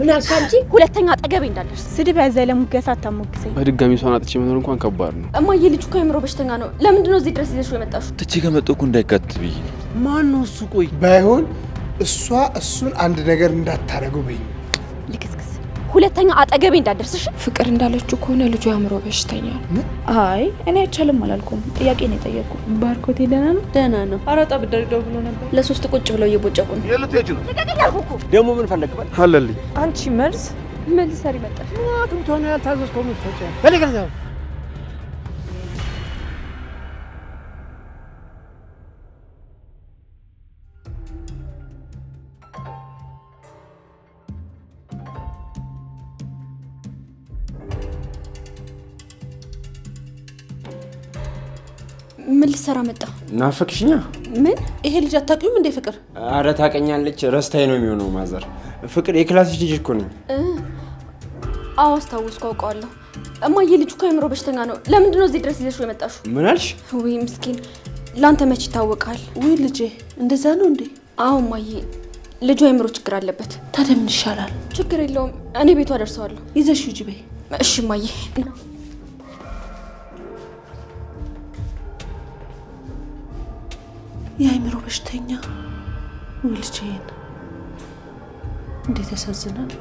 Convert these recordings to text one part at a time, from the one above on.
ምን አልሳንጂ ሁለተኛ አጠገቤ እንዳልደርስ ስድብ ያዘለ ሙገሳ አታሞግሰኝ በድጋሚ ሷን አጥቼ መኖር እንኳን ከባድ ነው እማዬ ልጅ እኮ አይምሮ በሽተኛ ነው ለምንድን ነው እዚህ ድረስ ይዘሽው የመጣሽው ትቼ ከመጣሁ እኮ እንዳይካትብኝ ማን ነው እሱ ቆይ ባይሆን እሱን አንድ ነገር እንዳታረገው በይ ልክስክስ ሁለተኛ አጠገቤ እንዳልደርስሽ ፍቅር እንዳለችው ከሆነ ልጁ አይምሮ በሽተኛ ነው አይ እኔ አይቻልም አላልኩም ጥያቄ ነው የጠየቅኩት ባርኮቴ ደህና ነው አራጣ ብደርደው ብሎ ነበር ለሶስት ቁጭ ብለው እየቦጨቁ ነው የለቴጅ ነው ተቀቀልኩ ደሞ ምን ፈለግበት አለልኝ አንቺ መልስ ምን ሰሪ መጣሽ ማቱም ተሆነ ያልታዘዝከው ምን ፈጨ በለገዛ ምን ልሰራ መጣ ናፈቅሽኛ ምን ይሄ ልጅ አታውቂውም እንዴ ፍቅር አረ ታቀኛለች ረስታይ ነው የሚሆነው ማዘር ፍቅር የክላስሽ ልጅ እኮ ነው አዎ አስታውስኩ አውቀዋለሁ እማዬ ልጅ እኮ አይምሮ በሽተኛ ነው ለምንድን ነው እዚህ ድረስ ይዘሽው የመጣሽው ምን አልሽ ወይ ምስኪን ላንተ መች ይታወቃል ወይ ልጄ እንደዛ ነው እንዴ አዎ እማዬ ልጁ አይምሮ ችግር አለበት ታዲያ ምን ይሻላል ችግር የለውም እኔ ቤቱ አደርሰዋለሁ ይዘሽ ሂጂ በይ እሺ እማዬ የአይምሮ በሽተኛ ልጄን እንዴት ያሳዝናል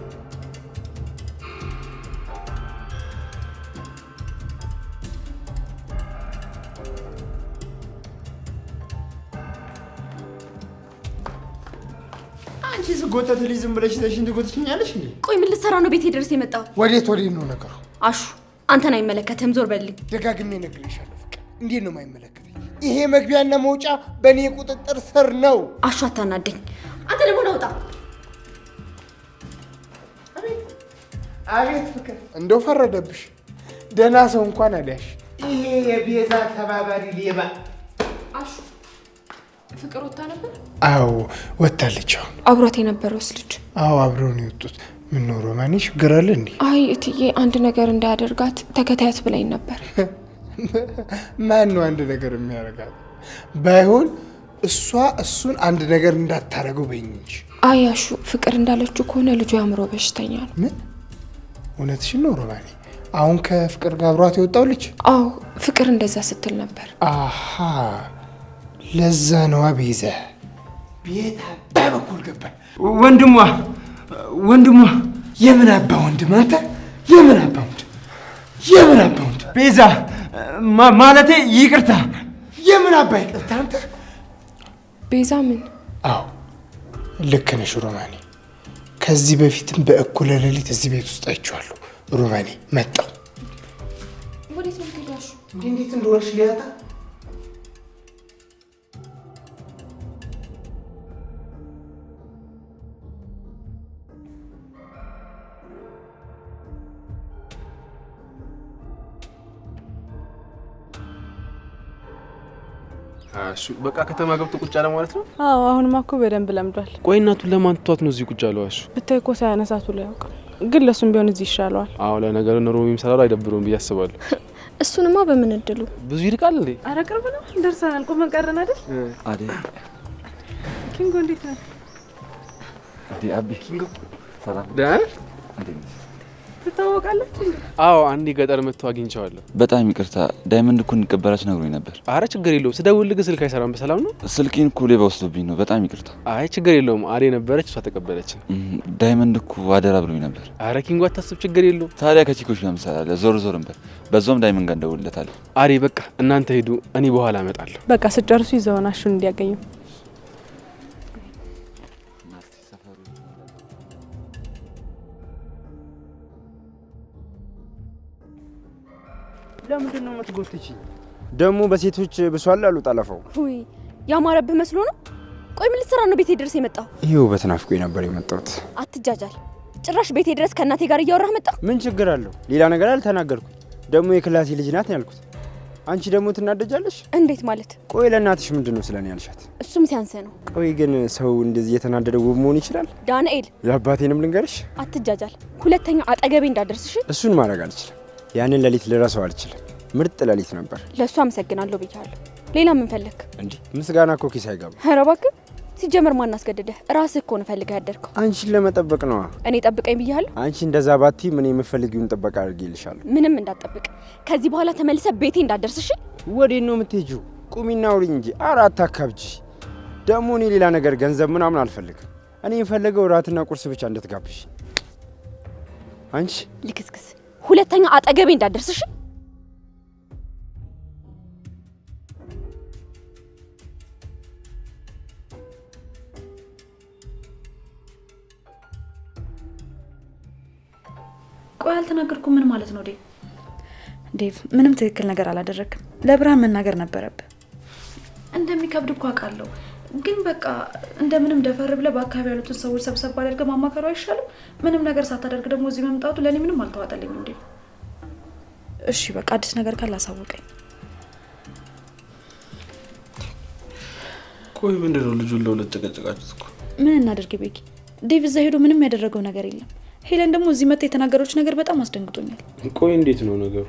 አንቺ ዝጎተት ልጅ ዝም ብለሽ ተሽን ትጎትችኛለሽ እንዴ ቆይ ምን ልሰራ ነው ቤቴ ድረስ የመጣው ወዴት ነው ነገሩ አሹ አንተን አይመለከትህም ዞር በልኝ ደጋግሜ ነግሬሻለሁ ፍቅር እንዴት ነው የማይመለከተኝ ይሄ መግቢያና መውጫ በእኔ ቁጥጥር ስር ነው አሹ አታናደኝ አንተ ደግሞ ነውጣ አቤት ፍቅር እንደው ፈረደብሽ ደህና ሰው እንኳን አልያሽ ይሄ የቤዛ ተባባሪ ሌባ አሹ ፍቅር ወጣ ነበር አዎ ወጣለች አብሯት የነበረውስ ልጅ አዎ አብረው ነው የወጡት ምን ነው ሮማኒ ችግር አለ እንዴ አይ እትዬ አንድ ነገር እንዳያደርጋት ተከታያት ብላኝ ነበር ማን ነው አንድ ነገር የሚያደርጋት ባይሆን እሱን አንድ ነገር እንዳታረገው በይኝ እንጂ አይ አሹ ፍቅር እንዳለችው ከሆነ ልጁ አይምሮ በሽተኛ ነው ምን እውነትሽን ነው ሮማኒ አሁን ከፍቅር ጋር አብሯት የወጣው ልጅ አዎ ፍቅር እንደዛ ስትል ነበር አሃ ለዛ ነው ቤዛ ቤታ በበኩል ገባ ወንድሟ የምን አባ ወንድም አንተ የምን አባ ወንድም ቤዛ ማለቴ ይቅርታ የምን አባ ይቅርታ አንተ ቤዛ ምን አዎ ልክ ነሽ ሮማኒ ከዚህ በፊትም በእኩለ ሌሊት እዚህ ቤት ውስጥ አይቼዋለሁ ሮማኒ መጣው ወዴት ነው ሄዳሽ እንዴት እንደሆነሽ ሊያታ እሱ በቃ ከተማ ገብቶ ቁጭ አለ ማለት ነው አዎ አሁንማ እኮ በደንብ ለምዷል ቆይ እናቱን ለማን ትቷት ነው እዚህ ቁጭ አለው አሹ ብታይ እኮ ሳያነሳቱ ላይ ያውቃል ግን ለሱም ቢሆን እዚህ ይሻለዋል አዎ ለነገሩ ኑሮ የሚሰራው አይደብረውም ብዬ አስባለሁ እሱንማ በምን እድሉ ብዙ ይርቃል እንዴ ኧረ ቅርብ ነው ደርሰናል ቆመን ቀረን አይደል አይደል ኪንጎ እንዴት ነው እንዴ አቢ ኪንጎ ሰላም ደህና እንዴ ትታወቃላችሁ እንዴ አዎ አንዴ ገጠር መጥቶ አግኝቼዋለሁ በጣም ይቅርታ ዳይመንድ እኮ እንቀበላችሁ ነግሮኝ ነበር አረ ችግር የለውም ስደውልልህ ስልክ አይሰራም በሰላም ነው ስልኬን እኮ ሌባ ወስዶብኝ ነው በጣም ይቅርታ አይ ችግር የለውም አሬ ነበረች እሷ ተቀበለች ዳይመንድ እኮ አደራ ብሎኝ ነበር አረ ኪንጎ አታስብ ችግር የለውም ታዲያ ከቺኮች ጋር ምሳሌ ዞር እንበል በዛውም ዳይመንድ ጋር እንደውልለታለሁ አሬ በቃ እናንተ ሄዱ እኔ በኋላ እመጣለሁ በቃ ስጨርሱ ይዘውናሹን እንዲያገኙ ለምንድን ነው የምትጎትቺኝ ደግሞ በሴቶች ብሷል አሉ ጠለፈው ወይ ያማረብህ መስሎ ነው ቆይ ምን ልትሰራ ነው ቤቴ ድረስ የመጣው ይሄው በተናፍቆኝ ነበር የመጣሁት አትጃጃል ጭራሽ ቤቴ ድረስ ከእናቴ ጋር እያወራህ መጣ ምን ችግር አለው ሌላ ነገር አልተናገርኩም ደግሞ የክላሴ ልጅ ናት ያልኩት አንቺ ደግሞ ትናደጃለሽ እንዴት ማለት ቆይ ለእናትሽ ምንድነው ስለኔ ያልሻት እሱም ሲያንሰ ነው ቆይ ግን ሰው እንደዚህ የተናደደ ውብ መሆን ይችላል ዳንኤል ለአባቴንም ልንገርሽ አትጃጃል ሁለተኛ አጠገቤ እንዳደርስሽ እሱን ማድረግ አልችልም ያንን ሌሊት ልረሳው አልችልም ምርጥ ሌሊት ነበር ለሱ አመሰግናለሁ ብያለሁ ሌላ ምን ፈለክ እንዴ ምስጋና እኮ ኪስ አይገባ ኧረ እባክህ ሲጀመር ማን አስገደደ? ራስህ እኮ ነው ፈልገህ ያደርከው። አንቺን ለመጠበቅ ነው። እኔ ጠብቀኝ ብያለሁ። አንቺ እንደዛ ባቲ ምን የምፈልጊውን ጥበቃ አድርጌልሻለሁ። ምንም እንዳትጠብቅ። ከዚህ በኋላ ተመልሰህ ቤቴ እንዳትደርስሽ። ወዴት ነው የምትሄጂው? ቁሚና አውሪኝ እንጂ። አራት አካብጂ ደግሞ እኔ ሌላ ነገር ገንዘብ ምናምን አልፈልግም። እኔ የምፈልገው እራትና ቁርስ ብቻ እንድትጋብሽ። አንቺ ልክስክስ፣ ሁለተኛ አጠገቤ እንዳትደርስሽ። ቆይ አልተናገርኩም። ምን ማለት ነው ዴቭ? ምንም ትክክል ነገር አላደረግም። ለብርሃን መናገር ነበረብህ። እንደሚከብድ እኮ አውቃለሁ፣ ግን በቃ እንደምንም ደፈር ብለህ በአካባቢ ያሉትን ሰዎች ሰብሰብ አድርገህ ማማከሩ አይሻልም? ምንም ነገር ሳታደርግ ደግሞ እዚህ መምጣቱ ለእኔ ምንም አልተዋጠልኝም ዴቭ። እሺ በቃ አዲስ ነገር ካለ አሳውቀኝ። ቆይ ምንድን ነው ልጁን ለሁለት ጨቀጨቃችሁት እኮ? ምን እናደርግ ቤኪ? ዴቭ እዛ ሄዶ ምንም ያደረገው ነገር የለም። ሄለን ደግሞ እዚህ መጣ የተናገረች ነገር በጣም አስደንግጦኛል። ቆይ እንዴት ነው ነገሩ?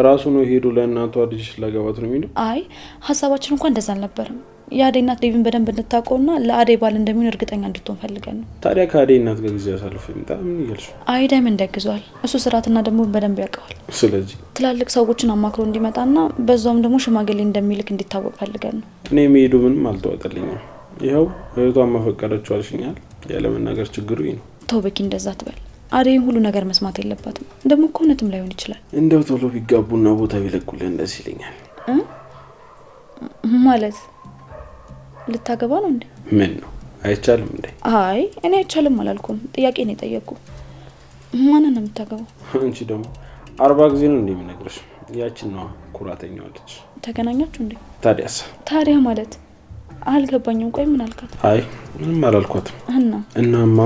ራሱ ነው ሄዶ ለእናቷ ልጅ ላገባት ነው የሚለው? አይ ሀሳባችን እንኳን እንደዛ አልነበረም። የአደይ እናት ዴቪን በደንብ እንድታውቀውና ለአደይ ባል እንደሚሆን እርግጠኛ እንድትሆን ፈልገን ነው። ታዲያ ከአደይ እናት ጋር ጊዜ አሳልፎ ይምጣ። ምን ይገልሽ? አይ ዳይመንድ ያግዟል። እሱ ስርዓትና ደግሞ በደንብ ያውቀዋል። ስለዚህ ትላልቅ ሰዎችን አማክሮ እንዲመጣና በዛውም ደግሞ ሽማግሌ እንደሚልክ እንዲታወቅ ፈልገን ነው። እኔ መሄዱ ምንም አልተዋጠልኝም። ይኸው እህቷን ማፈቀደችው አልሽኛል። ያለመናገር ችግሩ ይህ ነው። ተው በቂ እንደዛ ትበል። አደይን ሁሉ ነገር መስማት የለባትም። ደግሞ እኮ እውነትም ላይሆን ይችላል። እንደው ቶሎ ቢጋቡና ቦታ ቢለቁልን ደስ ይለኛል። ማለት ልታገባ ነው እንዴ? ምን ነው አይቻልም እንዴ? አይ እኔ አይቻልም አላልኩም። ጥያቄ ነው የጠየቅኩ። ማንን ነው የምታገባው? አንቺ ደግሞ 40 ጊዜ ነው እንደምነግርሽ። ያችን ነው ኩራተኛዋ ልጅ። ተገናኛችሁ እንዴ? ታዲያ ማለት አልገባኝም። ቆይ ምን አልካት? አይ ምንም አላልኳትም። እናማ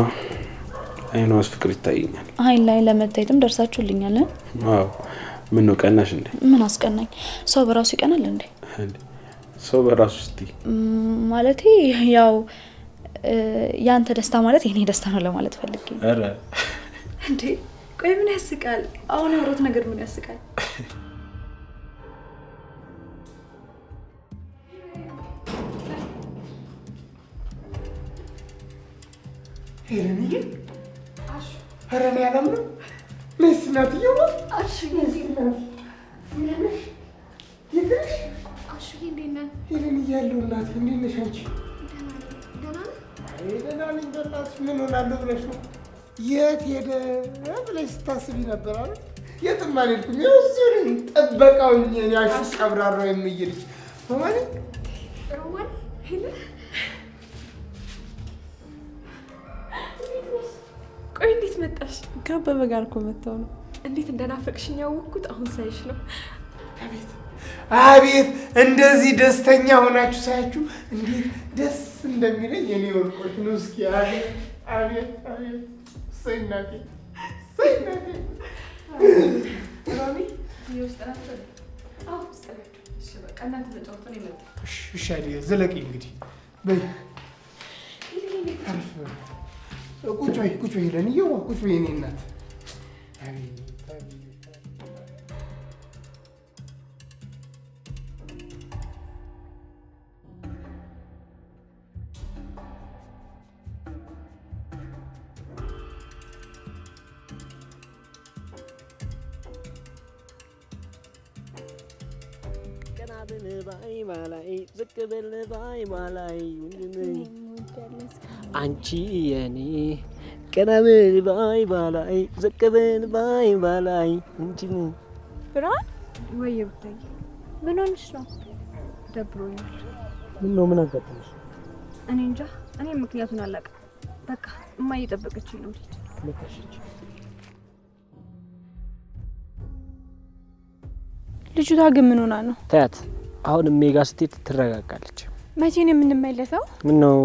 አይኗስ ፍቅር ይታየኛል። አይን ላይ ለመታየትም ደርሳችሁልኛል። አዎ ምን ነው ቀናሽ እንዴ? ምን አስቀናኝ? ሰው በራሱ ይቀናል እንዴ? ሰው በራሱ እስቲ ማለቴ ያው ያንተ ደስታ ማለት የኔ ደስታ ነው ለማለት ፈልጌ። አረ እንዴ ቆይ ምን ያስቃል? አሁን ያወሩት ነገር ምን ያስቃል? ሄለንዬ ኧረ እኔ አላምንም። ነስ እናትዬው አሹዬ እንዴት ነህ? ሄለን እያለሁ እናቴ እንዴት ነሽ አንቺ? ደህና ነኝ። በእናትሽ ምን ሆናለሁ ብለሽ ነው? የት ሄደ ብለሽ ስታስቢ ነበር አይደል? የትም አልሄድኩም። ይኸው እዚሁ ነኝ። ጠበቃው እኔ አሹ ቀብራራው የምይልሽ ሮማን ሄለን ቆይ እንዴት መጣሽ? ከአበበ ጋር እኮ መጣሁ ነው። እንዴት እንደናፈቅሽኝ ያወቅኩት አሁን ሳይሽ ነው። አቤት እንደዚህ ደስተኛ ሆናችሁ ሳያችሁ እንዴት ደስ እንደሚለኝ የኔ ወርቆች ነው። እስኪ አቤት አቤት አቤት ሰይናቴ ሰይናቴ ሮሚ ይወስጣናችሁ። አዎ ስጠላችሁ። እሺ በቃ እናንተ ተጫወቱ ነው ይመጣ። እሺ አይደል ዘለቂ እንግዲህ በይ አርፍ ቁጭ በይ ሄለን እየዋ ቁጭ በይ የኔ እናት። አንቺ የኔ ቀናብል ባይ ባላይ ዘቀበል ባይ ባላይ እንጂ ብርሃን ወይ ብታይ ምን ሆነሽ ነው? ደብሮኛል። ምን ነው ምን አጋጠመሽ? እኔ እንጃ። እኔ ምክንያቱን አላውቅም። በቃ እማዬ እየጠበቀችኝ ነው። ልጅቷ ግን ምን ሆና ነው? ታያት አሁን ሜጋ ስትሄድ ትረጋጋለች። መቼ ነው የምንመለሰው? ምን ነው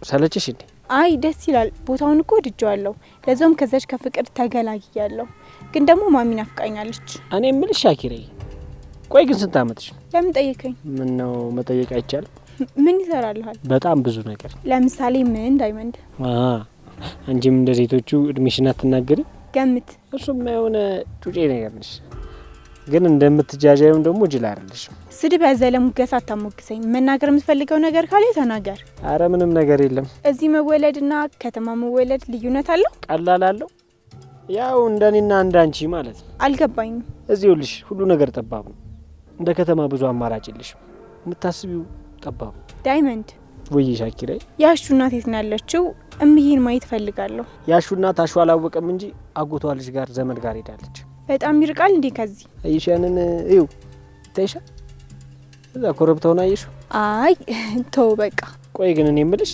ሰለችሽ እንዴ? አይ ደስ ይላል። ቦታውን እኮ ወድጄዋለሁ። ለዛውም ከዛች ከፍቅር ተገላግያለሁ። ግን ደግሞ ማሚ ናፍቃኛለች። እኔ የምልሽ ሻኪሬ፣ ቆይ ግን ስንት አመትሽ ነው? ለምን ጠየቀኝ? ምን ነው መጠየቅ አይቻልም? ምን ይሰራልሃል? በጣም ብዙ ነገር። ለምሳሌ ምን? ዳይመንድ አንቺም እንደ ሴቶቹ እድሜሽን አትናገሪ። ገምት። እሱም የሆነ ጩጬ ነገር ነሽ። ግን እንደምትጃጃዩም ደግሞ ጅል አይደለሽም። ስድብ ያዘለ ሙገሳ አታሞግሰኝ። መናገር የምትፈልገው ነገር ካለ ተናገር። አረ ምንም ነገር የለም። እዚህ መወለድና ከተማ መወለድ ልዩነት አለው? ቀላል አለው። ያው እንደኔና እንዳንቺ ማለት ነው። አልገባኝም። እዚሁልሽ ሁሉ ነገር ጠባብ ነው። እንደ ከተማ ብዙ አማራጭ የለሽም። የምታስቢው ጠባብ። ዳይመንድ ወይ ሻኪራይ፣ ያሹ እናት የት ነው ያለችው? እምዬን ማየት ፈልጋለሁ። ያሹ እናት አሹ አላወቀም እንጂ አጎቷ ልጅ ጋር ዘመድ ጋር ሄዳለች። በጣም ይርቃል እንዴ ከዚህ? አይሻንን እዩ ታይሻ እዛ ኮረብታውን አየሽው? አይ ተው በቃ። ቆይ ግን እኔ የምልሽ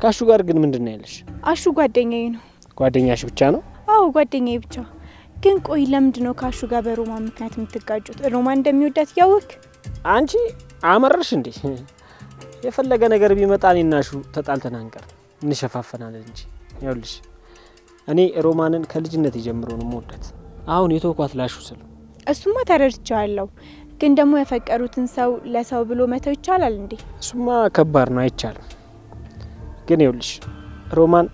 ካሹ ጋር ግን ምንድነው ያለሽ? አሹ ጓደኛዬ ነው። ጓደኛሽ ብቻ ነው? አዎ ጓደኛዬ ብቻ። ግን ቆይ ለምንድነው ካሹ ጋር በሮማን ምክንያት የምትጋጩት? ሮማን እንደሚወዳት ያወክ? አንቺ አመረርሽ እንዴ? የፈለገ ነገር ቢመጣ እኔና አሹ ተጣልተን አንቀር፣ እንሸፋፈናለን እንጂ። ይኸውልሽ እኔ ሮማንን ከልጅነት ጀምሮ ነው የምወዳት። አሁን የተውኳት ላሹ ስለ እሱማ ተረድቻለሁ። ግን ደግሞ ያፈቀሩትን ሰው ለሰው ብሎ መተው ይቻላል እንዴ? እሱማ ከባድ ነው፣ አይቻልም። ግን ይኸውልሽ ሮማን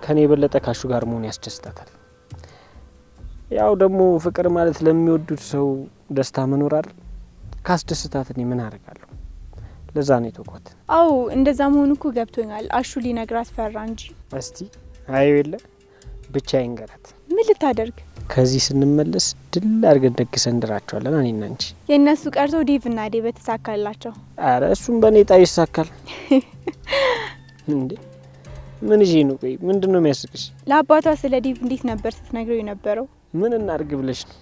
ከኔ የበለጠ ካሹ ጋር መሆን ያስደስታታል። ያው ደግሞ ፍቅር ማለት ለሚወዱት ሰው ደስታ መኖር አይደል? ካስደስታት እኔ ምን አደርጋለሁ? ለዛ ነው የተውኳት። አው እንደዛ መሆኑ እኮ ገብቶኛል። አሹ ሊነግራት ፈራ እንጂ። እስቲ አዩ የለ ብቻ ይንገራት። ምን ልታደርግ? ከዚህ ስንመለስ ድል አድርገን ደግሰን እንድራቸዋለን እኔና አንቺ። የእነሱ ቀርቶ ዴቭና ዴቭ ተሳካላቸው። አረ እሱም በእኔ ጣይ ይሳካል እንዴ? ምን ይዤ ነው? ቆይ ምንድነው የሚያስቅሽ? ለአባቷ ስለ ዴቭ እንዴት ነበር ስትነግረው የነበረው? ምን እናርግ ብለሽ ነው?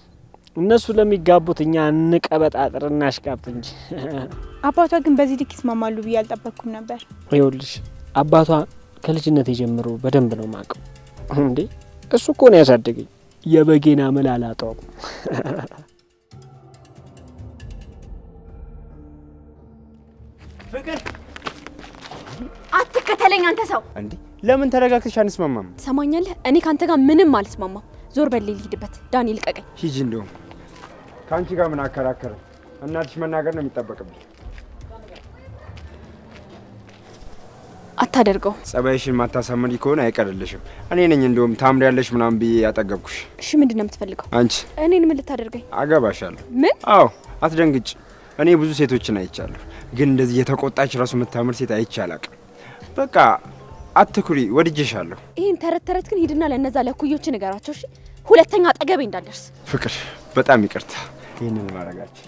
እነሱ ለሚጋቡት እኛ እንቀበጣጥርና አሽቃብጥ እንጂ። አባቷ ግን በዚህ ልክ ይስማማሉ ብዬ አልጠበቅኩም ነበር። ይኸውልሽ አባቷ ከልጅነት የጀምሮ በደንብ ነው ማቀው እንዴ። እሱ እኮ ነው ያሳደገኝ። የበጌና መላላጣው ፍቅር አትከተለኝ አንተ ሰው። እንዴ ለምን ተረጋግተሽ አንስማማም? ሰማኛለህ? እኔ ካንተ ጋር ምንም አልስማማም። ዞር በል ልሂድበት። ዳንኤል ቀቀኝ። ሂጂ። እንደውም ካንቺ ጋር ምን አከራከረ? እናትሽ መናገር ነው የሚጠበቅብኝ። አታደርገው። ጸባይሽን ማታሳመሪ ከሆነ አይቀርልሽም። እኔ ነኝ እንደውም ታምሪያለሽ ምናምን ብዬ ያጠገብኩሽ። እሺ ምንድነው የምትፈልገው? አንቺ እኔን ምን ልታደርገኝ? አገባሻለሁ። ምን? አዎ አትደንግጭ። እኔ ብዙ ሴቶችን አይቻለሁ፣ ግን እንደዚህ የተቆጣች ራሱ የምታምር ሴት አይቼ አላውቅም። በቃ አትኩሪ፣ ወድጄሻለሁ። ይሄን ተረት ግን ሂድና ለነዛ ለኩዮች ንገራቸው እሺ? ሁለተኛ አጠገቤ እንዳልደርስ። ፍቅር በጣም ይቅርታ ይሄንን ማረጋችሁ።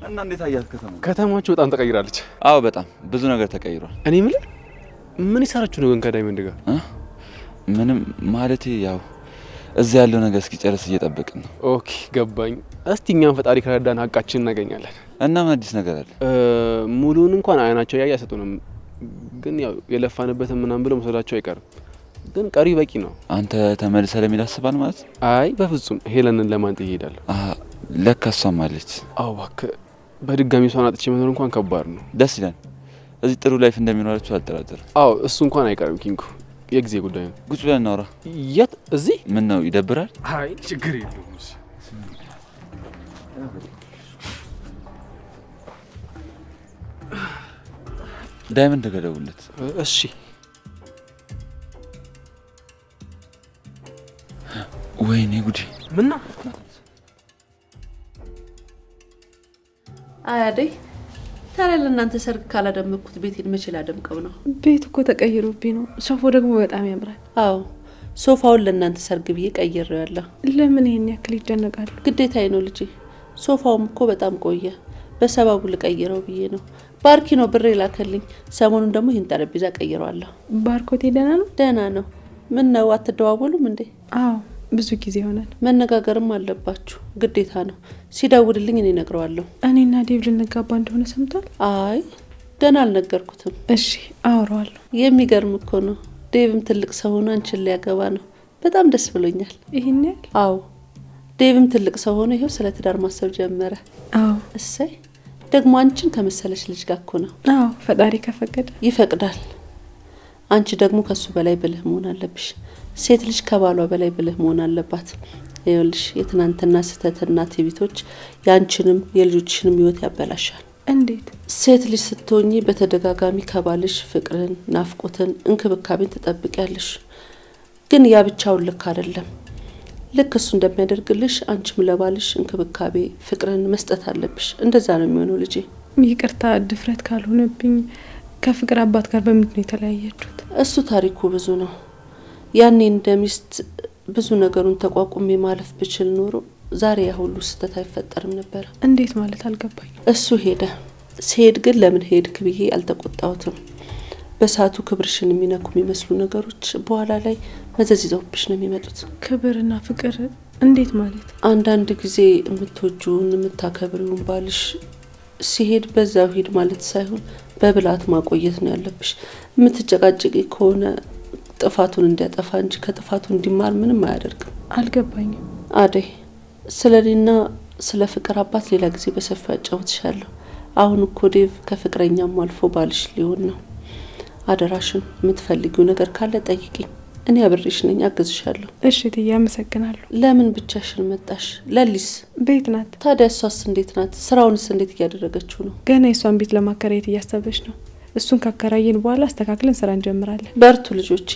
እና እንዴት አያት ከተማው? ከተማችሁ በጣም ተቀይራለች። አዎ በጣም ብዙ ነገር ተቀይሯል። እኔ የምልህ ምን ይሰራችሁ ነው ግን ከዳይመንድ ጋር? ምንም ማለቴ ያው እዚህ ያለው ነገር እስኪጨርስ እየጠበቅን ነው። ኦኬ ገባኝ። እስቲ እኛም ፈጣሪ ከረዳን ሀቃችን እናገኛለን። እና ምን አዲስ ነገር አለ? ሙሉን እንኳን አይናቸው ያያ ሰጡንም፣ ግን ያው የለፋንበትን ምናምን ብለው መሰላቸው አይቀርም። ግን ቀሪ በቂ ነው። አንተ ተመልሰ ለሚል አስባል ማለት? አይ በፍጹም ሄለንን ለማንጥ ይሄዳል። ለካ እሷም አለች። አዎ እባክህ በድጋሚ እሷን አጥቼ መኖር እንኳን ከባድ ነው። ደስ ይላል። እዚህ ጥሩ ላይፍ እንደሚኖራችሁ አልጠራጠርም። አዎ እሱ እንኳን አይቀርም ኪንጉ፣ የጊዜ ጉዳይ ነው። ቁጭ ብለን እናውራ። የት? እዚህ? ምን ነው ይደብራል? አይ ችግር የለውም። ዳይመንድ ገደውለት። እሺ ወይኔ ጉዴ! ምን ነው? አያደይ ታዲያ ለእናንተ ሰርግ ካላደመኩት ቤቴን መቼ ላደምቀው ነው? ቤት እኮ ተቀይሮብኝ ነው። ሶፋው ደግሞ በጣም ያምራል። አዎ ሶፋውን ለእናንተ ሰርግ ብዬ ቀይሬዋለሁ። ለምን ይሄን ያክል ይደነቃሉ? ግዴታዬ ነው ልጄ። ሶፋውም እኮ በጣም ቆየ፣ በሰባቡ ልቀይረው ብዬ ነው። ባርኪ ነው ብሬ ላከልኝ። ሰሞኑን ደግሞ ይህን ጠረጴዛ ቀይረዋለሁ። ባርኮቴ ደህና ነው? ደህና ነው። ምን ነው አትደዋወሉም እንዴ? አዎ ብዙ ጊዜ ሆነን። መነጋገርም አለባችሁ፣ ግዴታ ነው። ሲደውልልኝ እኔ እነግረዋለሁ። እኔና ዴቭ ልንጋባ እንደሆነ ሰምቷል? አይ ገና አልነገርኩትም። እሺ አወራዋለሁ። የሚገርም እኮ ነው። ዴቭም ትልቅ ሰው ሆኖ አንቺን ሊያገባ ነው። በጣም ደስ ብሎኛል። ይሄን ያህል? አዎ ዴቭም ትልቅ ሰው ሆኖ ይሄው ስለ ትዳር ማሰብ ጀመረ። አዎ እሰይ። ደግሞ አንቺን ከመሰለሽ ልጅ ጋር እኮ ነው። አዎ ፈጣሪ ከፈቀደ ይፈቅዳል። አንቺ ደግሞ ከሱ በላይ ብልህ መሆን አለብሽ። ሴት ልጅ ከባሏ በላይ ብልህ መሆን አለባት። ይኸውልሽ የትናንትና ስህተትና ትዕቢቶች ያንቺንም የልጆችሽንም ህይወት ያበላሻል። እንዴት? ሴት ልጅ ስትሆኚ በተደጋጋሚ ከባልሽ ፍቅርን፣ ናፍቆትን፣ እንክብካቤን ትጠብቂያለሽ። ግን ያ ብቻውን ልክ አይደለም። ልክ እሱ እንደሚያደርግልሽ አንቺም ለባልሽ እንክብካቤ፣ ፍቅርን መስጠት አለብሽ። እንደዛ ነው የሚሆነው ልጄ። ይቅርታ ድፍረት ካልሆነብኝ ከፍቅር አባት ጋር በምንድን ነው የተለያያችሁት? እሱ ታሪኩ ብዙ ነው። ያኔ እንደ ሚስት ብዙ ነገሩን ተቋቁሜ ማለፍ ብችል ኖሮ ዛሬ ያ ሁሉ ስህተት አይፈጠርም ነበር። እንዴት ማለት አልገባኝ። እሱ ሄደ። ሲሄድ ግን ለምን ሄድክ ብዬ አልተቆጣሁትም። በሰዓቱ ክብርሽን የሚነኩ የሚመስሉ ነገሮች በኋላ ላይ መዘዝ ይዘውብሽ ነው የሚመጡት። ክብርና ፍቅር እንዴት ማለት? አንዳንድ ጊዜ የምትወጂውን የምታከብሪውን ባልሽ ሲሄድ በዛው ሂድ ማለት ሳይሆን በብላት ማቆየት ነው ያለብሽ። የምትጨቃጭቂ ከሆነ ጥፋቱን እንዲያጠፋ እንጂ ከጥፋቱ እንዲማር ምንም አያደርግም። አልገባኝም። አደይ ስለኔና ስለ ፍቅር አባት ሌላ ጊዜ በሰፊው አጫውትሻለሁ። አሁን እኮ ዴቭ ከፍቅረኛም አልፎ ባልሽ ሊሆን ነው። አደራሽን የምትፈልጊው ነገር ካለ ጠይቂኝ፣ እኔ አብሬሽ ነኝ፣ አግዝሻለሁ። እሺ ትዬ አመሰግናለሁ። ለምን ብቻሽን መጣሽ? ለሊስ ቤት ናት። ታዲያ እሷስ እንዴት ናት? ስራውንስ እንዴት እያደረገችው ነው? ገና የሷን ቤት ለማከራየት እያሰበች ነው። እሱን ካከራየን በኋላ አስተካክለን ስራ እንጀምራለን። በርቱ ልጆቼ፣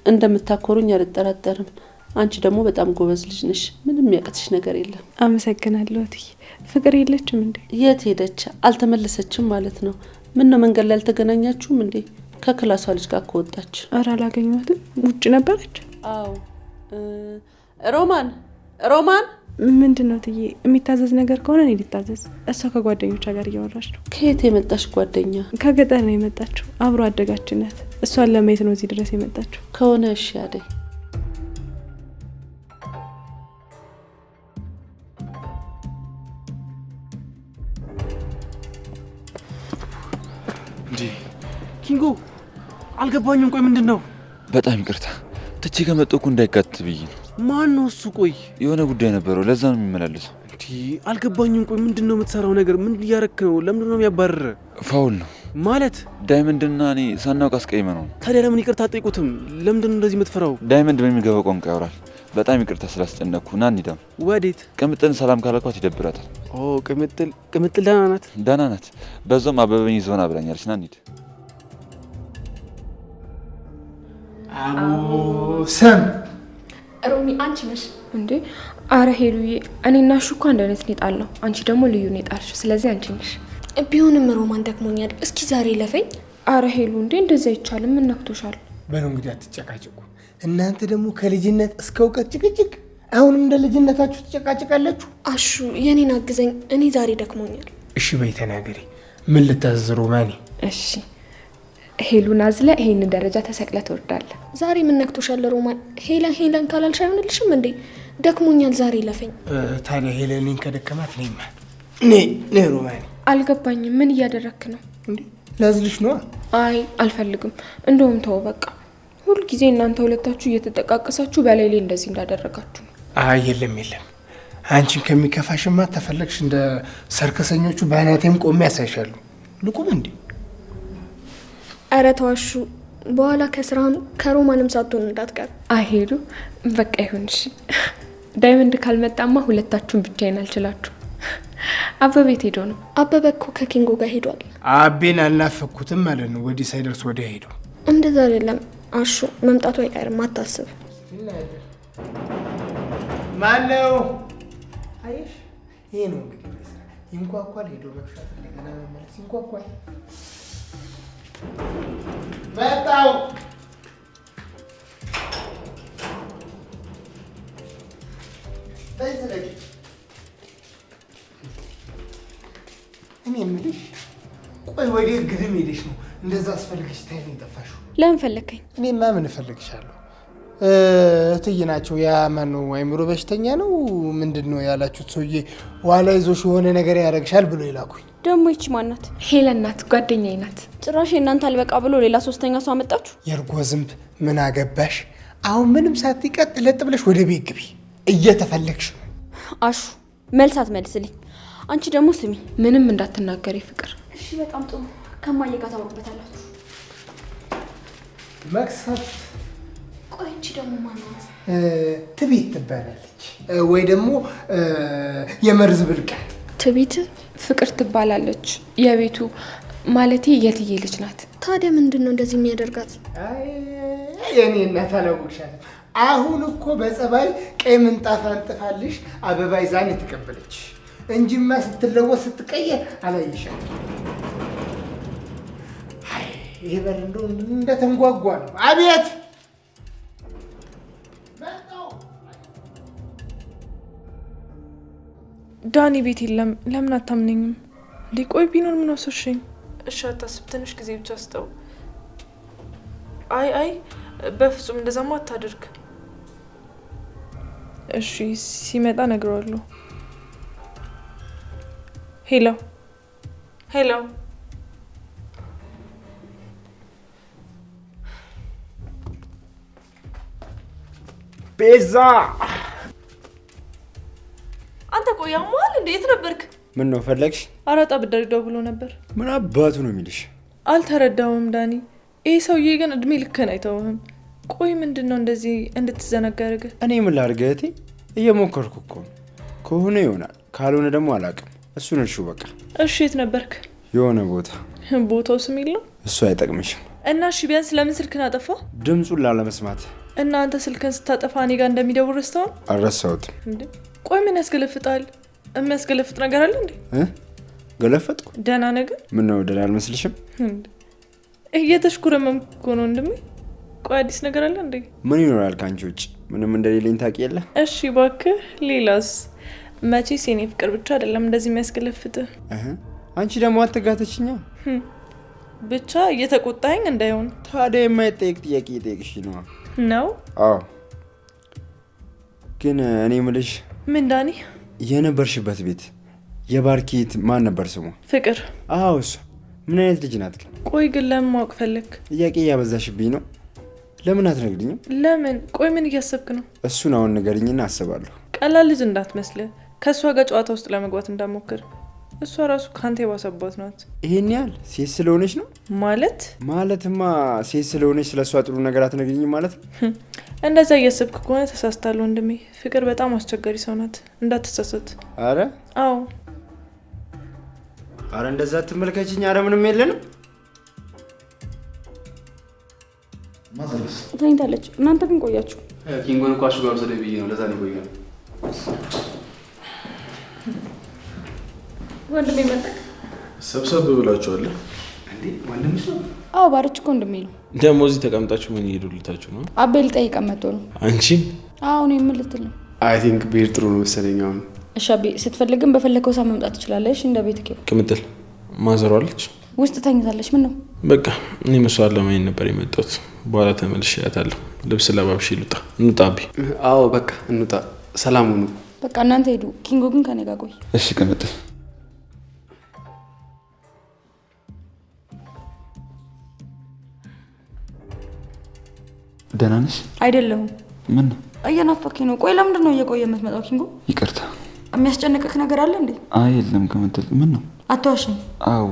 እንደምታኮሩኝ አልጠራጠርም። አንቺ ደግሞ በጣም ጎበዝ ልጅ ነሽ። ምንም የሚያቅትሽ ነገር የለም። አመሰግናለሁ ትዬ። ፍቅር የለችም እንዴ? የት ሄደች? አልተመለሰችም ማለት ነው። ምን ነው መንገድ ላይ አልተገናኛችሁም እንዴ? ከክላሷ ልጅ ጋር ከወጣች። ኧረ አላገኘኋትም። ውጭ ነበረች። አዎ ሮማን ሮማን ምንድን ነው ትዬ? የሚታዘዝ ነገር ከሆነ እኔ ልታዘዝ። እሷ ከጓደኞቿ ጋር እያወራች ነው። ከየት የመጣች ጓደኛ? ከገጠር ነው የመጣችው። አብሮ አደጋችን ናት። እሷን ለማየት ነው እዚህ ድረስ የመጣችው። ከሆነ እሺ አደይ። እንዴ ኪንጎ አልገባኝም። ቆይ ምንድን ነው? በጣም ይቅርታ ትቼ ከመጣሁ እኮ እንዳይጋት ብዬ ነው። ማን ነው እሱ? ቆይ የሆነ ጉዳይ ነበረው፣ ለዛ ነው የሚመላለሰው። እንዴ አልገባኝም። ቆይ ምንድን ነው የምትሰራው ነገር? ምን እያረክ ነው? ለምንድን ነው የሚያባርረ? ፋውል ነው ማለት ዳይመንድና እኔ ሳናውቅ አስቀይመ ነው። ታዲያ ለምን ይቅርታ አትጠይቁትም? ለምንድን ነው እንደዚህ የምትፈራው? ዳይመንድ በሚገባው ቋንቋ ያወራል። በጣም ይቅርታ ስላስጨነቅኩ። ና እንሂዳም። ወዴት? ቅምጥልን ሰላም ካላኳት ይደብራታል። ኦ ቅምጥል ደህና ናት? ደህና ናት። በዛም አበበኝ ይዞና ብላኛለች። ና እንሂድ። አቦ ሰም ሮሚ አንቺ ነሽ እንዴ? አረ ሄሉዬ፣ እኔና እሱ እኮ አንድ አይነት ነው የጣልነው። አንቺ ደግሞ ልዩ ነው የጣልሽው። ስለዚህ አንቺ ነሽ። ቢሆንም ሮማን ደክሞኛል። እስኪ ዛሬ ለፈኝ። አረ ሄሉ እንዴ እንደዛ አይቻልም። ምን ነክቶሻል? በሉ እንግዲህ አትጨቃጭቁ። እናንተ ደግሞ ከልጅነት እስከ እውቀት ጭቅጭቅ። አሁንም እንደ ልጅነታችሁ ትጨቃጭቃላችሁ። አሹ የኔን አግዘኝ፣ እኔ ዛሬ ደክሞኛል። እሺ በይ ተናገሪ። ምን ልታዘዝ ሮማኔ? እሺ ሄሉን አዝለ ይሄንን ደረጃ ተሰቅለ ትወርዳለህ። ዛሬ ምን ነክቶሻል ሮማን? ሄለን ካላልሽ አይሆንልሽም እንዴ? ደክሞኛል፣ ዛሬ ለፈኝ። ታዲያ ሄለንን ከደከማት ነይ ሮማኔ። አልገባኝም። ምን እያደረክ ነው እንዴ? ላዝልሽ ነው? አይ አልፈልግም። እንደውም ተው በቃ። ሁል ጊዜ እናንተ ሁለታችሁ እየተጠቃቀሳችሁ በላይ ላይ እንደዚህ እንዳደረጋችሁ ነው። አይ የለም አንቺን ከሚከፋሽማ ተፈለግሽ እንደ ሰርከሰኞቹ ባናቴም ቆሜ ያሳይሻሉ። ልቁም እንዴ? አረ ተዋሹ። በኋላ ከስራም ከሮማንም ሳትሆን እንዳትቀር። አይሄዱ በቃ ይሁንሽ። ዳይመንድ ካልመጣማ ሁለታችሁን ብቻዬን አልችላችሁ። አበበ ቤት ሄዶ ነው? አበበ እኮ ከኪንጎ ጋር ሄዷል። አቤን አልናፈኩትም ማለት ነው። ወዲህ ሳይደርስ ወዲያ ሄዶ። እንደዛ አይደለም አሹ፣ መምጣቱ አይቀርም፣ አታስብ። ማነው? አይሽ ይሄ ነው እንግዲህ ይንኳኳል። ሄዶ መክፈት እንደገና መመለስ ይንኳኳል። መጣው እኔ የምልሽ ቆይ ወደ ግድም ሄደሽ ነው እንደዛ አስፈልግሽ ታይኝ የጠፋሽው? ለምን ፈለከኝ? እኔማ ምን እፈልግሻለሁ? እትዬ ናቸው ያ ማነው አይምሮ በሽተኛ ነው ምንድን ነው ያላችሁት ሰውዬ ዋላ ይዞሽ የሆነ ነገር ያደርግሻል ብሎ ይላኩኝ። ደግሞ ይቺ ማናት? ሄለን ናት፣ ጓደኛዬ ናት። ጭራሽ የእናንተ አልበቃ ብሎ ሌላ ሶስተኛ ሰው አመጣችሁ? የእርጎ ዝንብ ምን አገባሽ? አሁን ምንም ሳትቀጥ ለጥ ብለሽ ወደ ቤት ግቢ፣ እየተፈለግሽ ነው። አሹ መልስ አትመልስልኝ። አንቺ ደግሞ ስሚ፣ ምንም እንዳትናገሪ ፍቅር። እሺ በጣም ጥሩ፣ ከማየ ጋር ታወሩበታላችሁ። መክሰት ቆይ አንቺ ደግሞ ማናት? ትቢት ትባላለች ወይ ደግሞ የመርዝ ብልቃት። ትቢት ፍቅር ትባላለች። የቤቱ ማለቴ የትዬ ልጅ ናት። ታዲያ ምንድን ነው እንደዚህ የሚያደርጋት? የኔ እናት አላወቅሻትም። አሁን እኮ በጸባይ ቀይ ምንጣፍ አንጥፋልሽ አበባ ይዛን የተቀበለች እንጂማ ስትለወጥ ስትቀየር አላየሻትም። ይሄ በር እንደው እንደተንጓጓ ነው። አቤት ዳኒ ቤት የለም። ለምን አታምነኝም? ቆይ ቢኖር ምን ወሰድሽኝ? እሺ አታስብ፣ ትንሽ ጊዜ ብቻ ስጠው። አይ በፍጹም እንደዛማ አታድርግ። እሺ ሲመጣ እነግረዋለሁ። ሄሎ ቤዛ፣ አንተ ቆይ አሟል እንዴ? የት ነበርክ? ምን ነው ፈለግሽ? አራጣ ብዳሪ ደውሎ ነበር። ምን አባቱ ነው የሚልሽ? አልተረዳውም ዳኒ። ይህ ሰውዬ ግን እድሜ ልክህን አይተውህም። ቆይ ምንድን ነው እንደዚህ እንድትዘናጋ ያደረገ? እኔ ምን ላድርግ እህቴ? እየሞከርኩ እኮ ነው። ከሆነ ይሆናል፣ ካልሆነ ደግሞ አላውቅም። እሱን እርሹ በቃ። እሺ የት ነበርክ? የሆነ ቦታ። ቦታው ስም የለው? እሱ አይጠቅምሽም። እና እሺ ቢያንስ ለምን ስልክን አጠፋ? ድምፁን ላለመስማት። እና አንተ ስልክን ስታጠፋ እኔ ጋር እንደሚደውል ረስተዋል? አልረሳሁትም። እንዴ ቆይ ምን ያስገለፍጣል? የሚያስገለፍጥ ነገር አለ እንዴ? ገለፈጥኩ? ደህና ነገር። ምን ነው ደህና አልመስልሽም? እየተሽኩረመምኩ እኮ ነው ወንድሜ። ቆይ አዲስ ነገር አለ እንዴ? ምን ይኖራል ከአንቺ ውጭ? ምንም እንደሌለኝ ታውቂ የለ? እሺ እባክህ ሌላስ? መቼስ የኔ ፍቅር ብቻ አይደለም እንደዚህ የሚያስገለፍጥ። አንቺ ደግሞ አትጋተችኛ። ብቻ እየተቆጣኝ እንዳይሆን። ታዲያ የማይጠየቅ ጥያቄ እየጠየቅሽ ነው ነው? አዎ። ግን እኔ ምልሽ ምን ዳኒ? የነበርሽበት ቤት የባርኪት ማን ነበር ስሙ? ፍቅር። አዎ እሷ። ምን አይነት ልጅ ናት ግን? ቆይ ግን ለምን ማወቅ ፈለግ? ጥያቄ እያበዛሽብኝ ነው። ለምን አትነግሪኝም? ለምን? ቆይ ምን እያሰብክ ነው? እሱን አሁን ንገሪኝና አስባለሁ። ቀላል ልጅ እንዳትመስልህ። ከእሷ ጋር ጨዋታ ውስጥ ለመግባት እንዳሞክር። እሷ ራሱ ካንተ የባሰባት ናት። ይሄን ያህል ሴት ስለሆነች ነው ማለትማ ሴት ስለሆነች ስለ እሷ ጥሩ ነገር አትነግሪኝም ማለት ነው? እንደዛ እያሰብክ ከሆነ ተሳስታል ወንድሜ። ፍቅር በጣም አስቸጋሪ ሰው ናት፣ እንዳትሳሳት። አረ አዎ። አረ እንደዛ ትመልከችኝ። አረ ምንም የለንም። ተኝታለች። እናንተ ግን ቆያችሁ። ኪንጎን እኮ አሹ ጋር ወሰደ ብዬ ነው፣ ለዛ ነው ቆያለሁ። ወንድሜ መጣ። ሰብሰብ ብላችኋል እንዴ? ወንድምሽ ነው? አዎ ባርች እኮ ወንድሜ ነው። ደግሞ እዚህ ተቀምጣችሁ ምን እየሄዱልታችሁ ነው? አቤ ልጠይቀን መጥቶ ነው። አንቺን? አዎ ነው የምልትል ነው። አይ ቲንክ ብሄር ጥሩ ነው መሰለኝ አሁን። እሺ አቤ ስትፈልግም በፈለከው ሰዓት መምጣት ትችላለሽ። እንደ ቤት ከው ቅምጥል ማዘሯለች ውስጥ ተኝታለች። ምን ነው? በቃ እኔ መስዋዕት ለማየት ነበር የመጣሁት። በኋላ ተመልሼ ያታለሁ። ልብስ ለባብሽ ልውጣ። እንውጣ አቤ። አዎ በቃ እንውጣ። ሰላም ሁኑ። በቃ እናንተ ሄዱ። ኪንጎ ግን ከኔ ጋር ቆይ። እሺ ቅምጥል። ደህና ነሽ? አይደለሁም። ምን ነው? እየናፈከኝ ነው። ቆይ ለምንድን ነው እየቆየ የምትመጣው ኪንጎ? ይቅርታ። የሚያስጨንቅህ ነገር አለ እንዴ? አይ የለም ቅምጥል። ምን ነው? አትዋሽኝ። አዎ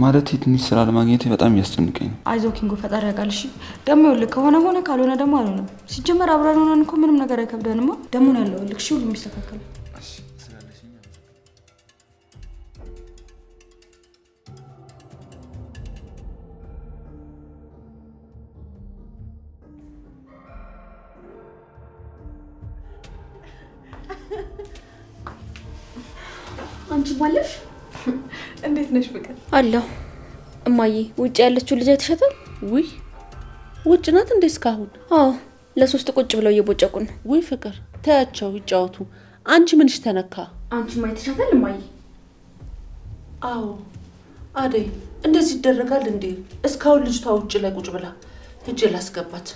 ማለት ትንሽ ስራ ለማግኘት በጣም እያስጨንቀኝ ነው። አይዞህ ኪንጎ፣ ፈጣሪ ያውቃል። እሺ ደግሞ ይኸውልህ ከሆነ ሆነ ካልሆነ ደግሞ አልሆነም። ሲጀመር አብረን ሆነን እኮ ምንም ነገር አይከብደንማ። ደግሞ ነው ያለው ልክ ሁሉም ይስተካከላል። አንቺ ባለሽ እንዴት ነሽ ፍቅር? አለሁ። እማዬ ውጭ ያለችው ልጅ አይተሻታል? ውይ ውጭ ናት እንዴ እስካሁን? አዎ ለሶስት ቁጭ ብለው እየቦጨቁ ነው። ውይ ፍቅር ተያቸው ይጫወቱ። አንቺ ምንሽ ተነካ? አንቺ ማይተሻታል እማዬ? አዎ አደይ፣ እንደዚህ ይደረጋል እንዴ? እስካሁን ልጅቷ ውጭ ላይ ቁጭ ብላ ሂጅ ላስገባት።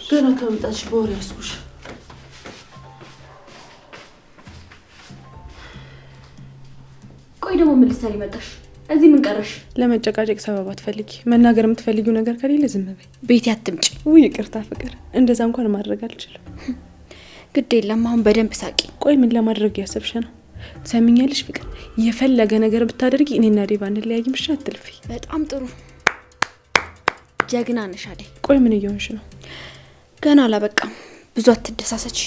ገና ከመምጣትሽ በወሬ ያስኩሽ። ቆይ ደግሞ ምን ልትሰሪ መጣሽ? እዚህ ምን ቀረሽ? ለመጨቃጨቅ ሰበብ አትፈልጊ። መናገር የምትፈልጊው ነገር ከሌለ ዝም በይ። ቤቴ አትምጪ። ውይ ይቅርታ ፍቅር፣ እንደዛ እንኳን ማድረግ አልችልም። ግድ የለም አሁን በደንብ ሳቂ። ቆይ ምን ለማድረግ ያሰብሽ ነው? ሰሚኛለሽ ፍቅር፣ የፈለገ ነገር ብታደርጊ እኔና ዴባ እንለያይም። እሺ አትልፊ። በጣም ጥሩ ጀግና ነሽ አደይ። ቆይ ምን እየሆንሽ ነው? ገና አላበቃም። ብዙ አትደሳሰች።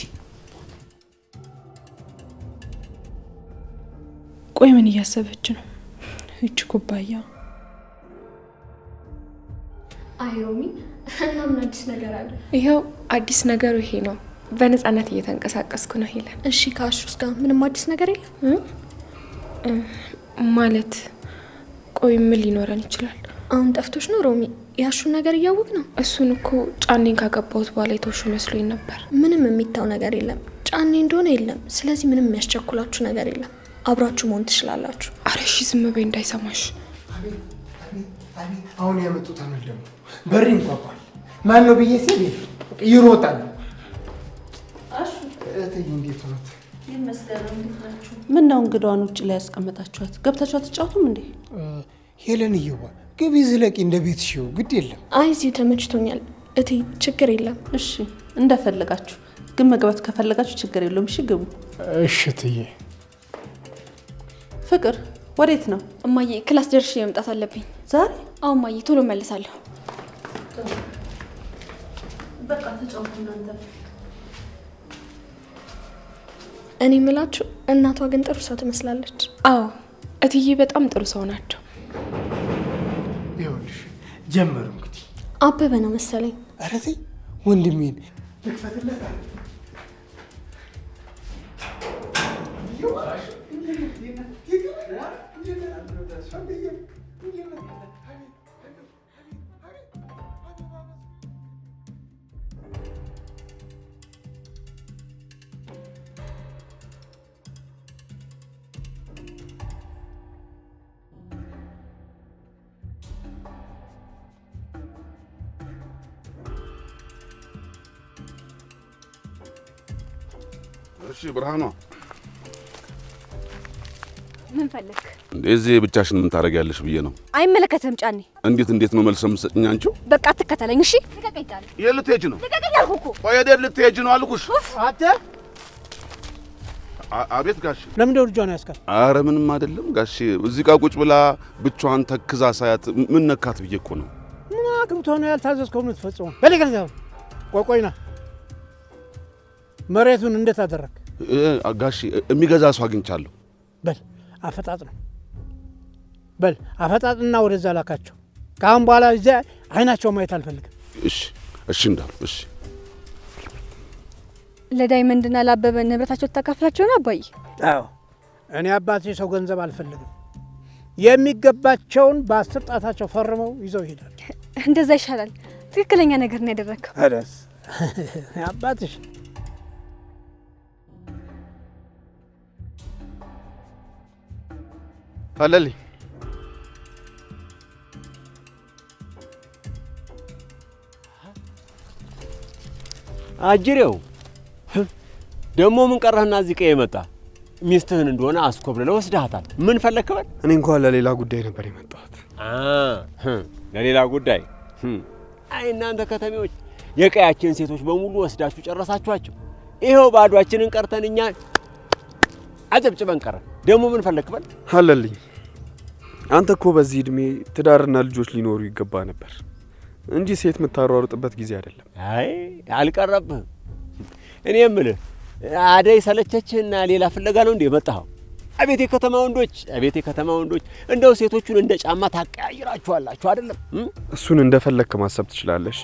ቆይ ምን እያሰበች ነው? እቺ ኩባያ። አይ ሮሚ፣ እና ምን አዲስ ነገር አለ? ይኸው አዲስ ነገሩ ይሄ ነው። በነፃነት እየተንቀሳቀስኩ ነው ሄለን። እሺ ከአሹስ ጋር ምንም አዲስ ነገር የለም ማለት? ቆይ ምን ሊኖረን ይችላል? አሁን ጠፍቶሽ ነው ሮሚ? ያሹን ነገር እያወቅ ነው? እሱን እኮ ጫኔን ካገባሁት በኋላ የተውሹ መስሎኝ ነበር። ምንም የሚታው ነገር የለም። ጫኔ እንደሆነ የለም። ስለዚህ ምንም የሚያስቸኩላችሁ ነገር የለም። አብራችሁ መሆን ትችላላችሁ። አረ እሺ ዝም በይ እንዳይሰማሽ። አሁን ያመጡት አመል ደግሞ በሪ እንኳኳል። ማን ነው ብዬ ሲል ይሮጣል። እንዴት ነው ይመስገነው? እንዴት ናችሁ? ምን ነው እንግዳዋን ውጭ ላይ ያስቀመጣችኋት? ገብታችሁ አትጫወቱም እንዴ? ሄለን እየዋ ግቢ ዝለቂ እንደ ቤት ሽው ግድ የለም። አይ እዚህ ተመችቶኛል እቴ፣ ችግር የለም። እሺ እንደፈለጋችሁ፣ ግን መግባት ከፈለጋችሁ ችግር የለውም። እሺ ግቡ። እሺ ትዬ። ፍቅር ወዴት ነው? እማዬ ክላስ ደርሼ መምጣት አለብኝ ዛሬ። አዎ እማዬ ቶሎ መልሳለሁ። በቃ ተጫወቱ እናንተ። እኔ የምላችሁ እናቷ ግን ጥሩ ሰው ትመስላለች። አዎ እትዬ በጣም ጥሩ ሰው ናቸው። ይኸውልሽ ጀመሩ እንግዲህ አበበ ነው መሰለኝ። ኧረ ተይ ወንድሜን ልክፈትለት። እሺ ብርሃኗ፣ ምን ፈልክ? እዚህ ብቻሽን ምን ታደርጊያለሽ ብዬ ነው። አይመለከትም ጫኔ። እንዴት ነው መልስ የምትሰጪኝ አንቺው? በቃ አትከተለኝ እሺ። ልቀቀኝ ጫኔ። የት ልትሄጂ ነው? ልቀቀኝ አልኩህ እኮ። ቆይ የት ልትሄጂ ነው አልኩሽ። አንተ አቤት ጋሼ። ለምን ደው ልጇን ያስካል? አረ ምንም አይደለም ጋሼ። እዚህ ጋር ቁጭ ብላ ብቻዋን ተክዛ ሳያት ምን ነካት ብዬ እኮ ነው። ምን አቅምቶ ነው ያልታዘዝከው ነው የምትፈጽመው? በለገንዘው ቆይና መሬቱን እንዴት አደረክ? ጋሼ የሚገዛ ሰው አግኝቻለሁ። በል አፈጣጥ ነው። በል አፈጣጥና ወደዛ ላካቸው። ካሁን በኋላ እዚያ አይናቸው ማየት አልፈልግም። እሺ እንዳሉ። እሺ ለዳይመንድና ለአበበ ንብረታቸው ተካፍላቸው ነው አባዬ? አዎ እኔ አባቴ ሰው ገንዘብ አልፈልግም። የሚገባቸውን በ10 ጣታቸው ፈርመው ይዘው ይሄዳል። እንደዛ ይሻላል። ትክክለኛ ነገር ነው ያደረከው። አደስ አባትሽ አለልኝ። አጅሬው ደግሞ ምን ቀረህና እዚህ ቀይ መጣ? ሚስትህን እንደሆነ አስኮብለለ ወስደሃታል። ምን ፈለከው? እኔ እንኳን ለሌላ ጉዳይ ነበር የመጣሁት። ለሌላ ጉዳይ? አይ እናንተ ከተሜዎች የቀያችን ሴቶች በሙሉ ወስዳችሁ ጨረሳችኋቸው። ይሄው ባዷችንን ቀርተን እኛ አጨብጭበን ቀረ። ደግሞ ምን ፈለክበል? አለልኝ አንተ እኮ በዚህ እድሜ ትዳርና ልጆች ሊኖሩ ይገባ ነበር እንጂ ሴት የምታሯሩጥበት ጊዜ አይደለም። አይ አልቀረብህም። እኔ የምልህ አደይ ሰለቸችህና ሌላ ፍለጋ ነው እንዴ የመጣኸው? አቤት የከተማ ወንዶች፣ አቤት የከተማ ወንዶች! እንደው ሴቶቹን እንደ ጫማ ታቀያይራችኋላችሁ አይደለም? እሱን እንደፈለክ ማሰብ ትችላለሽ።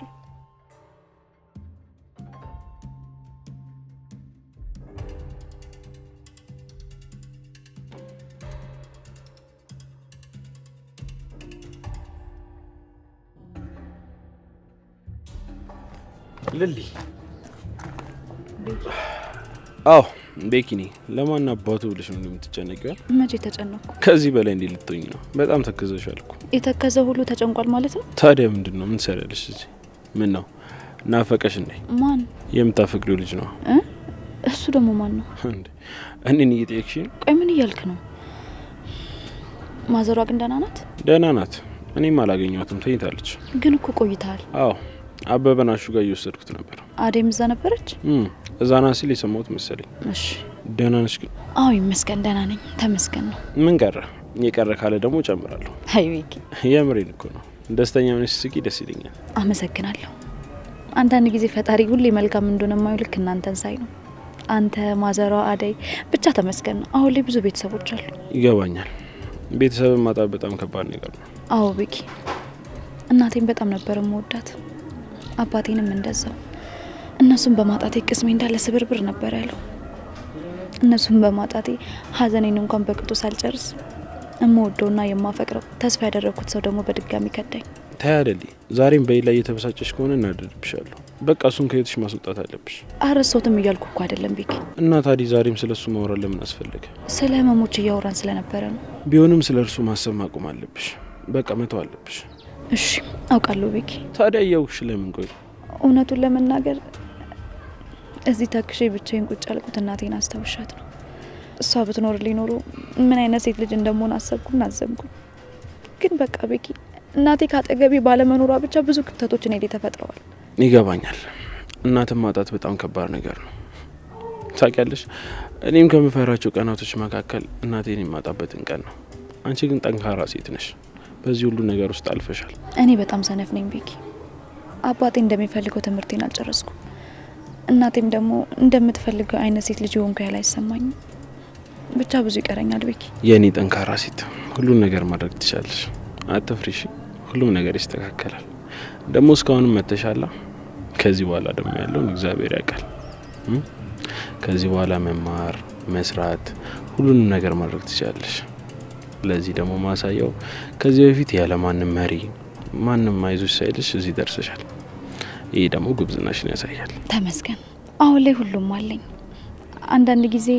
ልሊ አዎ ቤኪኒ ለማን አባቱ ብለሽ ነው የምትጨነቂው? መቼ ተጨነቅኩ? ከዚህ በላይ እንዴ ልትሆኝ ነው? በጣም ተከዘሻል እኮ። የተከዘ ሁሉ ተጨንቋል ማለት ነው? ታዲያ ምንድነው? ምን ሰራለሽ እዚህ? ምን ነው ናፈቀሽ እንዴ? ማን? የምታፈቅሪው ልጅ ነው። እሱ ደግሞ ማን ነው እንዴ? እኔን እየጠየቅሽ? ቆይ ምን እያልክ ነው? ማዘሯ ግን ደህና ናት? ደህና ናት። እኔም አላገኘኋትም፣ ተኝታለች። ግን እኮ ቆይተሃል። አዎ አበበን አሹ ጋር እየወሰድኩት ነበር። አዴም እዛ ነበረች? እዛ ናት ሲል የሰማሁት መሰለኝ። እሺ ደህና ነሽ ግን? አዎ ይመስገን ደህና ነኝ፣ ተመስገን ነው። ምን ቀረ? የቀረ ካለ ደግሞ ጨምራለሁ። አይ ዊኪ የምሬን እኮ ነው። ደስተኛ ሆነሽ ስቂ፣ ደስ ይለኛል። አመሰግናለሁ። አንዳንድ ጊዜ ፈጣሪ ሁሌ መልካም እንደሆነ የማየው ልክ እናንተን ሳይ ነው። አንተ፣ ማዘሯ፣ አደይ ብቻ ተመስገን ነው። አሁን ላይ ብዙ ቤተሰቦች አሉ። ይገባኛል። ቤተሰብን ማጣት በጣም ከባድ ነገር ነው። አዎ ዊኪ፣ እናቴን በጣም ነበር የምወዳት፣ አባቴንም እንደዛው። እነሱን በማጣቴ ቅስሜ እንዳለ ስብርብር ነበር ያለው። እነሱን በማጣቴ ሀዘኔን እንኳን በቅጡ ሳልጨርስ የምወደውና የማፈቅረው ተስፋ ያደረኩት ሰው ደግሞ በድጋሚ ከዳኝ። ታያደሊ ዛሬም በሌላ እየተበሳጨሽ ከሆነ እናደርብሻለሁ። በቃ እሱን ከህይወትሽ ማስወጣት አለብሽ። አረሶትም እያልኩ እኮ አይደለም ቢኪ። እና ታዲያ ዛሬም ስለሱ ማውራት ለምን አስፈለገ? ስለ ህመሞች እያወራን ስለነበረ ነው። ቢሆንም ስለ እርሱ ማሰብ ማቆም አለብሽ። በቃ መተው አለብሽ። እሺ አውቃለሁ ቢኪ። ታዲያ እያውቅሽ ለምን ቆይ? እውነቱን ለመናገር እዚህ ታክሼ ብቻዬን ቁጭ ያልኩት እናቴን አስታውሻት ነው። እሷ ብትኖርልኝ ኖሮ ምን አይነት ሴት ልጅ እንደመሆን አሰብኩና አዘንኩ። ግን በቃ ቢኪ እናቴ ካጠገቤ ባለመኖሯ ብቻ ብዙ ክፍተቶች እኔ ላይ ተፈጥረዋል። ይገባኛል። እናትን ማጣት በጣም ከባድ ነገር ነው። ታውቂያለሽ፣ እኔም ከምፈራቸው ቀናቶች መካከል እናቴን የማጣበትን ቀን ነው። አንቺ ግን ጠንካራ ሴት ነሽ። በዚህ ሁሉ ነገር ውስጥ አልፈሻል። እኔ በጣም ሰነፍ ነኝ ቢኪ። አባቴ እንደሚፈልገው ትምህርቴን አልጨረስኩም። እናቴም ደግሞ እንደምትፈልገው አይነት ሴት ልጅ ሆንኩ ያለ አይሰማኝም። ብቻ ብዙ ይቀረኛል ቢኪ። የእኔ ጠንካራ ሴት፣ ሁሉን ነገር ማድረግ ትችላለሽ። አትፍሪሽ። ሁሉም ነገር ይስተካከላል። ደግሞ እስካሁንም መተሻላ። ከዚህ በኋላ ደግሞ ያለውን እግዚአብሔር ያውቃል። ከዚህ በኋላ መማር፣ መስራት፣ ሁሉንም ነገር ማድረግ ትችላለሽ። ለዚህ ደግሞ ማሳያው ከዚህ በፊት ያለ ማንም መሪ ማንም አይዞሽ ሳይልሽ እዚህ ደርሰሻል። ይሄ ደግሞ ጉብዝናሽን ያሳያል። ተመስገን። አሁን ላይ ሁሉም አለኝ። አንዳንድ ጊዜ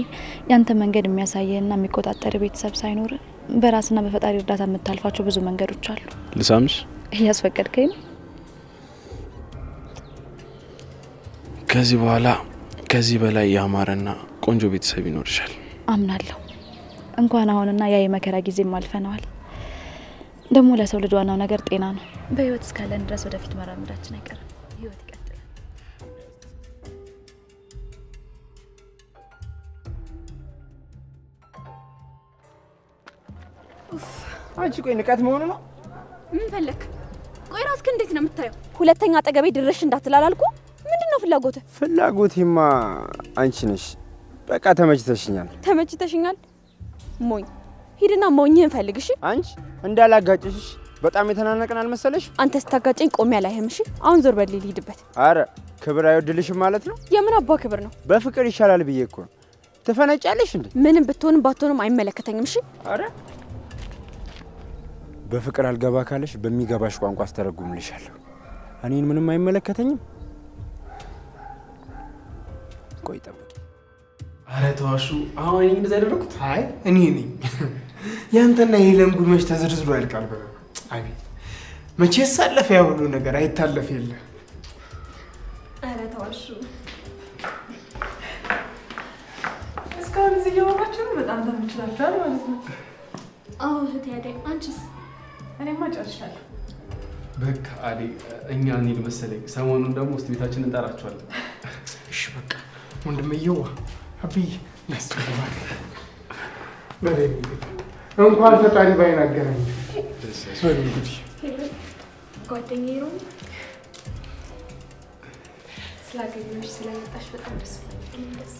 ያንተ መንገድ የሚያሳየህና የሚቆጣጠር ቤተሰብ ሳይኖር በራስና በፈጣሪ እርዳታ የምታልፋቸው ብዙ መንገዶች አሉ። ልሳምሽ? እያስፈቀድከኝ ነው? ከዚህ በኋላ ከዚህ በላይ ያማረና ቆንጆ ቤተሰብ ይኖርሻል። አምናለሁ። እንኳን አሁንና ያ የመከራ ጊዜም አልፈነዋል። ደግሞ ለሰው ልጅ ዋናው ነገር ጤና ነው። በህይወት እስካለን ድረስ ወደፊት መራመዳችን አይቀርም። ህይወት ይቀጥላል። አንቺ ቆይ ንቀት መሆኑ ነው? ምን ፈለክ? ቆይ ራስክ እንዴት ነው የምታየው? ሁለተኛ አጠገቤ ድረሽ እንዳትላላልኩ። ምንድነው ፍላጎት? ፍላጎቴማ አንቺ ነሽ። በቃ ተመችተሽኛል። ተመችተሽኛል? ሞኝ ሂድና ሞኝህን ፈልግ። እሺ አንቺ እንዳላጋጭሽ በጣም የተናነቀን አልመሰለሽ? አንተ ስታጋጨኝ ቆሜ አላይህም። እሺ አሁን ዞር በል ልሂድበት። አረ ክብር አይወድልሽም ማለት ነው? የምን አባ ክብር ነው? በፍቅር ይሻላል ብዬ እኮ ነው። ትፈነጫለሽ እንዴ? ምንም ብትሆንም ባትሆንም አይመለከተኝም። እሺ አረ በፍቅር አልገባ ካለሽ በሚገባሽ ቋንቋ አስተረጉምልሻለሁ። እኔን ምንም አይመለከተኝም። ቆይ ጠብቂ። አረ ተዋሹ። አሁን እኔ እንደዛ ያደረኩት? አይ እኔ ነኝ። ያንተና የለም ጉድ መች ተዘርዝሮ ያልቃል። በለ አቤት መቼስ ሳለፈ ያ ሁሉ ነገር አይታለፍ የለ። አረ ተዋሹ። እስካሁን እዚህ እያወራችሁ ነው። በጣም ተመችላችኋል ማለት ነው። አዎ እህቴ አደይ፣ አንቺስ? እኔማ ጨርሻለሁ። በቃ አደይ እኛ እንሂድ መሰለኝ። ሰሞኑን ደግሞ ውስጥ ቤታችን እንጠራቸዋለን። እሺ በቃ ወንድምየዋ አብይ ናስተባክ በለኝ። እንኳን ፈጣሪ ባይን አገናኝ። በል እንግዲህ ጓደኛዬ ነው ስላገኘሁሽ ስለመጣሽ በጣም ደስ ብሎኛል።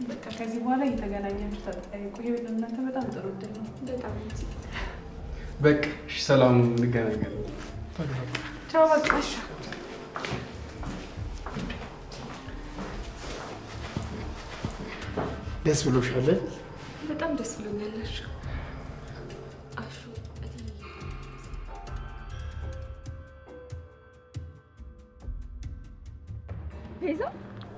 በቃ ከዚህ በኋላ እየተገናኛችሁ ተጠያየቁ። ይሄ ለእናንተ በጣም ጥሩ እድል ነው። በጣም በቃ እሺ፣ ሰላም እንገናኛለን። ቻው በቃ እሺ። ደስ ብሎሻል? በጣም ደስ ብሎኛል። አሹ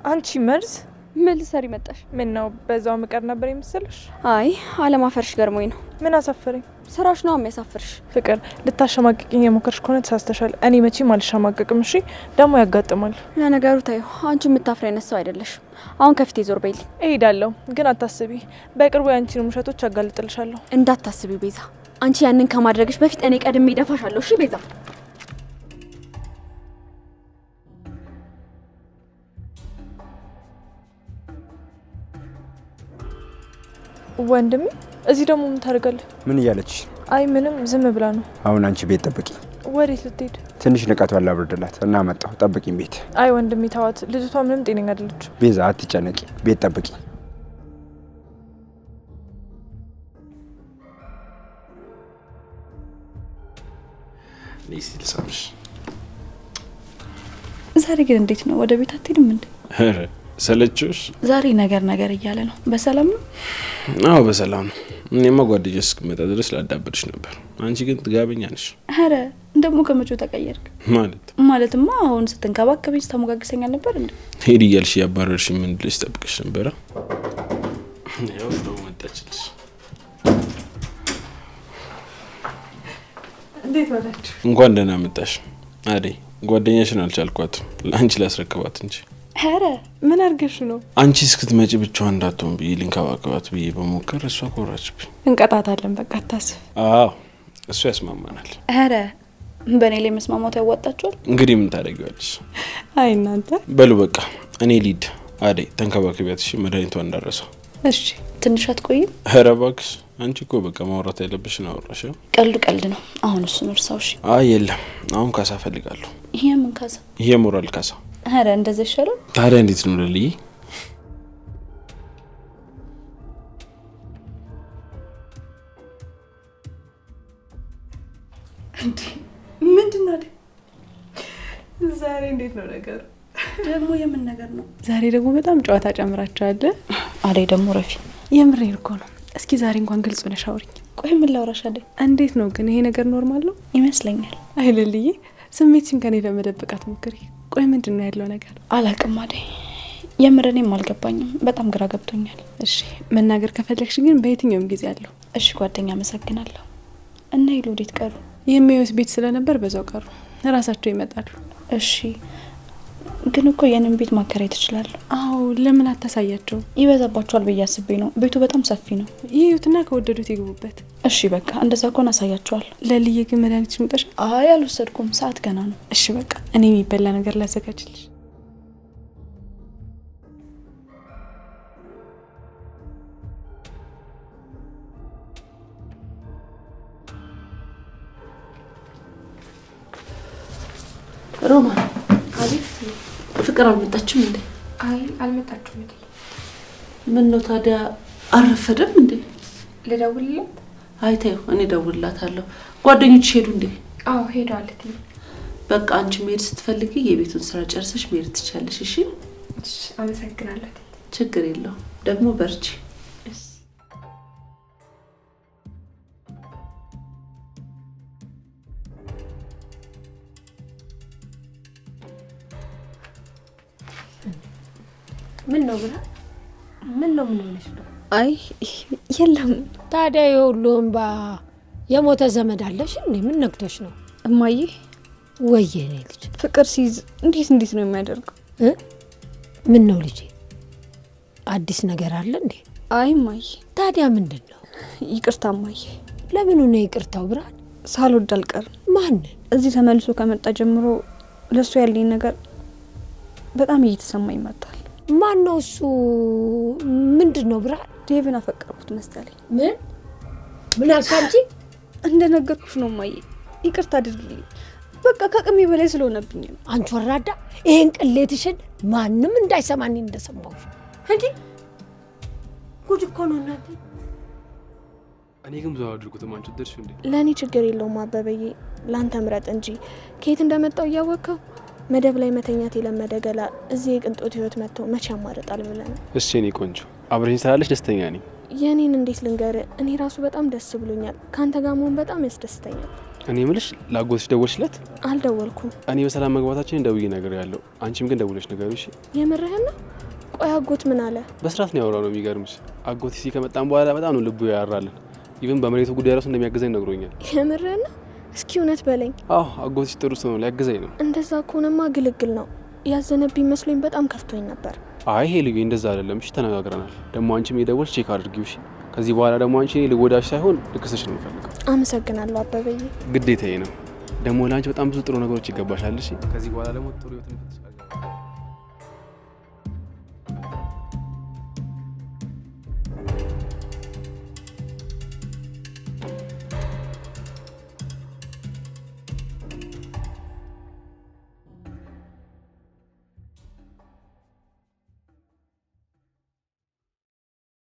አንቺ መርዝ ምን ልትሰሪ መጣሽ? ምን ነው በዛው ምቀር ነበር የምትሰልሽ? አይ አለማፈርሽ ገርሞኝ ነው። ምን አሳፈረኝ? ስራሽ ነው የሚያሳፍርሽ። ፍቅር ልታሸማቅቂኝ የሞከርሽ ከሆነ ተሳስተሻል። እኔ መቼም አልሸማቀቅም። እሺ ደግሞ ያጋጥማል። ለነገሩ ታዩ፣ አንቺ የምታፍሪ አይነት ሰው አይደለሽ። አሁን ከፊቴ ዞር በይልኝ። እሄዳለሁ፣ ግን አታስቢ፣ በቅርቡ ያንቺን ውሸቶች አጋልጥልሻለሁ። እንዳታስቢ ቤዛ፣ አንቺ ያንን ከማድረግሽ በፊት እኔ ቀድሜ እደፋሻለሁ። እሺ ቤዛ። ወንድሜ እዚህ ደግሞ ምን ታደርጋለህ? ምን እያለች? አይ ምንም፣ ዝም ብላ ነው። አሁን አንቺ ቤት ጠብቂ። ወዴት ልትሄድ? ትንሽ ንቀቷን ላብርድላት እና መጣሁ። ጠብቂኝ ቤት። አይ ወንድሜ ተዋት፣ ልጅቷ ምንም ጤነኛ አይደለች። ቤዛ አትጨነቂ፣ ቤት ጠብቂ። ሊስቲ ልሳምሽ። ዛሬ ግን እንዴት ነው? ወደ ቤት አትሄድም እንዴ? ኧረ ሰለችሽ? ዛሬ ነገር እያለ ነው። በሰላም ነው? አዎ በሰላም ነው። እኔማ ጓደኛዬ እስክመጣ ድረስ ላዳብርሽ ነበር። አንቺ ግን ጥጋበኛ ነሽ። ኧረ ደግሞ ከመቼው ተቀየርክ? ማለትማ አሁን ስትንከባከበኝ ስታሞጋግሰኛል ነበር እንዴ? ሄድ እያልሽ ያባረርሽ ምን ልጅ ጠብቅሽ ነበረ? ያው ነው መጣችልሽ። እንዴት ዋላችሁ? እንኳን ደህና መጣሽ። አደይ ጓደኛሽን አልቻልኳትም፣ ለአንቺ ላስረክባት እንጂ። ኧረ ምን አድርገሽ ነው? አንቺ እስክትመጪ ብቻዋን እንዳትሆን ብዬ ልንከባከባት ብዬ በሞከር እሷ ኮራችብኝ። እንቀጣታለን፣ በቃ አታስብ። አዎ እሱ ያስማማናል። ኧረ በእኔ ላይ መስማማቱ ያዋጣችኋል። እንግዲህ ምን ታደርጊዋለሽ? አይ እናንተ በሉ በቃ እኔ ሊድ። አደይ ተንከባከቢያት እሺ፣ መድኃኒቷን እንዳረሰው። እሺ ትንሽ አትቆይም? ኧረ እባክሽ አንቺ እኮ በቃ ማውራት ያለብሽን አወራሽ። ቀልድ ነው። አሁን እሱን እርሳው። እሺ። አይ የለም፣ አሁን ካሳ ፈልጋለሁ። ይሄ ምን ካሳ? ይሄ ሞራል ካሳ። ኧረ እንደዚህ ይሻላል። ታዲያ እንዴት ነው ልልይ? እንዴ ምንድነው አይደል? ዛሬ እንዴት ነው ነገሩ? ደግሞ የምን ነገር ነው? ዛሬ ደግሞ በጣም ጨዋታ ጨምራችኋል። አደይ ደግሞ ረፊ የምሬን እኮ ነው። እስኪ ዛሬ እንኳን ግልጽ ሆነሽ አውሪኝ። ቆይ ምን ላውራሽ አደይ? እንዴት ነው ግን ይሄ ነገር ኖርማል ነው ይመስለኛል። አይለልዬ ስሜትሽን ከኔ ለመደበቃት ሞክሪ። ቆይ ምንድነው ያለው ነገር? አላቅም አደይ፣ የምረኔም አልገባኝም። በጣም ግራ ገብቶኛል። እሺ መናገር ከፈለግሽ ግን በየትኛውም ጊዜ አለው። እሺ ጓደኛ፣ አመሰግናለሁ። እና ይሉ ወዴት ቀሩ? የሚያዩት ቤት ስለነበር በዛው ቀሩ። ራሳቸው ይመጣሉ። እሺ ግን እኮ የኔን ቤት ማከራየት ትችላለህ? አዎ ለምን አታሳያቸው? ይበዛባቸዋል ብዬ አስቤ ነው። ቤቱ በጣም ሰፊ ነው። ይዩትና ከወደዱት ይግቡበት። እሺ በቃ እንደዛ ከሆነ አሳያቸዋል። ለልዬ ግን መድኃኒትሽ ምጠሽ? አይ አልወሰድኩም፣ ሰዓት ገና ነው። እሺ በቃ እኔ የሚበላ ነገር ላዘጋጅልሽ። ሮማን አቤት። ፍቅር አልመጣችም እንዴ? አይ አልመጣችም እንዴ? ምን ነው ታዲያ አረፈደም እንዴ? ልደውልላት? አይ ተይው፣ እኔ እደውልላታለሁ። ጓደኞች ሄዱ እንዴ? አዎ ሄዷል። በቃ አንቺ መሄድ ስትፈልጊ የቤቱን ስራ ጨርሰሽ መሄድ ትችያለሽ። እሺ እሺ፣ አመሰግናለሁ። ችግር የለውም። ደግሞ በርቺ። ምን ነው ብላ? ምን ነው ምን ሆነሽ ነው? አይ የለም። ታዲያ የሁሉ እንባ የሞተ ዘመድ አለሽ እንዴ? ምን ነክቶሽ ነው? እማዬ ወየኔ ልጅ ፍቅር ሲይዝ እንዴት ነው የሚያደርገው? ምን ነው ልጄ? አዲስ ነገር አለ እንዴ? አይ እማዬ። ታዲያ ምንድን ነው? ይቅርታ እማዬ። ለምኑ ነው ይቅርታው? ብርሃን ሳልወድ አልቀርም። ማን? እዚህ ተመልሶ ከመጣ ጀምሮ ለሱ ያለኝ ነገር በጣም እየተሰማኝ መጣል። ማን ነው እሱ? ምንድን ነው ብርሃን? ዴቭን አፈቀርኩት መሰለኝ። ምን አልሽ አንቺ? እንደነገርኩሽ ነው እማዬ። ይቅርታ አድርጊልኝ። በቃ ከአቅሜ በላይ ስለሆነብኝ ነው። አንቺ ወራዳ፣ ይሄን ቅሌትሽን ማንም እንዳይሰማኝ እንደሰማሁሽ። እንዴ ጉድ እኮ ነው እናቴ። እኔ ግን ብዙ አድርጉትም አንቺ ደርሽ እንዴ? ለኔ ችግር የለውም አበበዬ፣ ላንተ ምረጥ እንጂ ከየት እንደመጣው እያወቀው መደብ ላይ መተኛት የለመደ ገላ እዚህ የቅንጦት ህይወት መጥቶ መቼ ያማርጣል ብለን። እሺ እኔ ቆንጆ አብረኝ ስላለሽ ደስተኛ ነኝ። የኔን እንዴት ልንገር? እኔ ራሱ በጣም ደስ ብሎኛል። ካንተ ጋር መሆን በጣም ያስደስተኛል። እኔ ምልሽ ላጎትሽ ደወልሽለት? አልደወልኩም። እኔ በሰላም መግባታችን ደውዬ ነገር ያለው አንቺም ግን ደውለሽ ነገር። እሺ የምርህን ነው? ቆይ አጎት ምን አለ? በስርዓት ነው ያወራው ነው የሚገርምሽ። አጎት እዚህ ከመጣን በኋላ በጣም ነው ልቡ ያራልን። ኢቭን በመሬቱ ጉዳይ ራሱ እንደሚያግዘኝ ነግሮኛል። የምርህን? እስኪ እውነት በለኝ። አዎ አጎትሽ ጥሩ ሰው ነው፣ ሊያግዘኝ ነው። እንደዛ ከሆነማ ግልግል ነው። ያዘነብኝ መስሎኝ በጣም ከፍቶኝ ነበር። አይ ሄልዬ እንደዛ አይደለም። እሺ ተነጋግረናል። ደግሞ አንቺም የደወልሽ ቼክ አድርጊው። እሺ ከዚህ በኋላ ደግሞ አንቺ ልወዳሽ ሳይሆን ልክስሽ ነው የምፈልገው። አመሰግናለሁ አበበዬ። ግዴታዬ ነው። ደግሞ ለአንቺ በጣም ብዙ ጥሩ ነገሮች ይገባሻል። እሺ ከዚህ በኋላ ደግሞ ጥሩ ህይወት